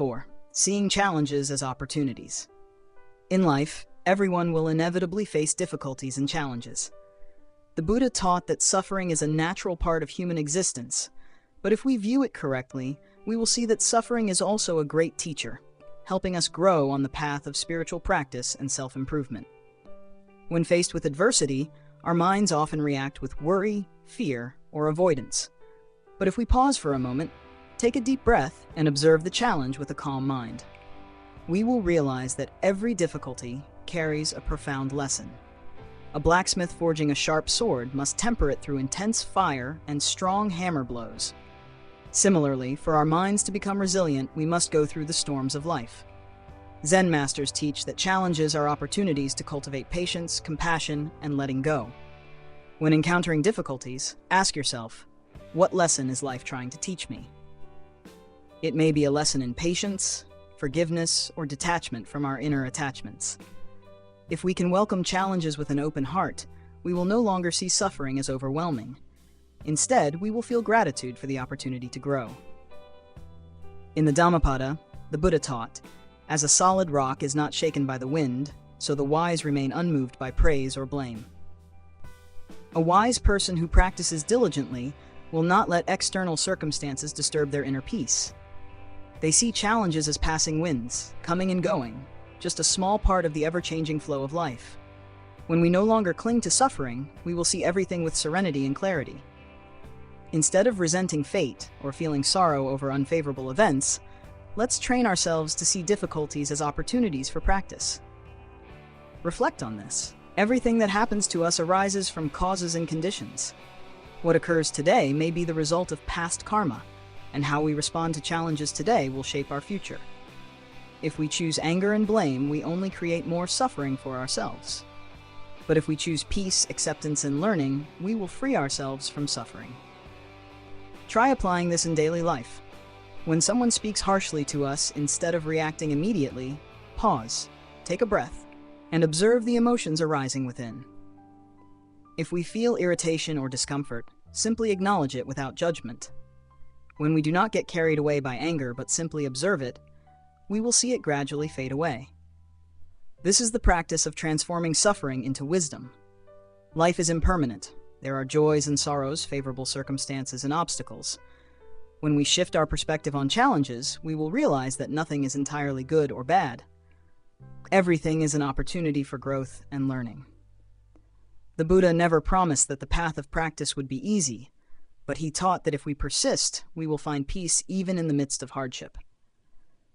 4. Seeing challenges as opportunities. In life, everyone will inevitably face difficulties and challenges. The Buddha taught that suffering is a natural part of human existence, but if we view it correctly, we will see that suffering is also a great teacher, helping us grow on the path of spiritual practice and self-improvement. When faced with adversity, our minds often react with worry, fear, or avoidance. But if we pause for a moment, take a deep breath, and observe the challenge with a calm mind, we will realize that every difficulty carries a profound lesson. A blacksmith forging a sharp sword must temper it through intense fire and strong hammer blows. Similarly, for our minds to become resilient, we must go through the storms of life. Zen masters teach that challenges are opportunities to cultivate patience, compassion, and letting go. When encountering difficulties, ask yourself, what lesson is life trying to teach me? It may be a lesson in patience, forgiveness, or detachment from our inner attachments. If we can welcome challenges with an open heart, we will no longer see suffering as overwhelming. Instead, we will feel gratitude for the opportunity to grow. In the Dhammapada, the Buddha taught, "As a solid rock is not shaken by the wind, so the wise remain unmoved by praise or blame." A wise person who practices diligently will not let external circumstances disturb their inner peace. They see challenges as passing winds, coming and going, just a small part of the ever-changing flow of life. When we no longer cling to suffering, we will see everything with serenity and clarity. Instead of resenting fate or feeling sorrow over unfavorable events, let's train ourselves to see difficulties as opportunities for practice. Reflect on this. Everything that happens to us arises from causes and conditions. What occurs today may be the result of past karma, and how we respond to challenges today will shape our future. If we choose anger and blame, we only create more suffering for ourselves. But if we choose peace, acceptance, and learning, we will free ourselves from suffering. Try applying this in daily life. When someone speaks harshly to us, instead of reacting immediately, pause, take a breath, and observe the emotions arising within. If we feel irritation or discomfort, simply acknowledge it without judgment. When we do not get carried away by anger but simply observe it, we will see it gradually fade away. This is the practice of transforming suffering into wisdom. Life is impermanent. There are joys and sorrows, favorable circumstances and obstacles. When we shift our perspective on challenges, we will realize that nothing is entirely good or bad. Everything is an opportunity for growth and learning. The Buddha never promised that the path of practice would be easy, but he taught that if we persist, we will find peace even in the midst of hardship.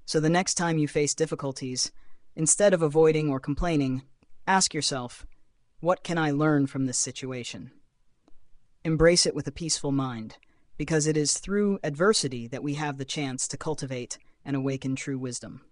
So the next time you face difficulties, instead of avoiding or complaining, ask yourself, what can I learn from this situation? Embrace it with a peaceful mind, because it is through adversity that we have the chance to cultivate and awaken true wisdom.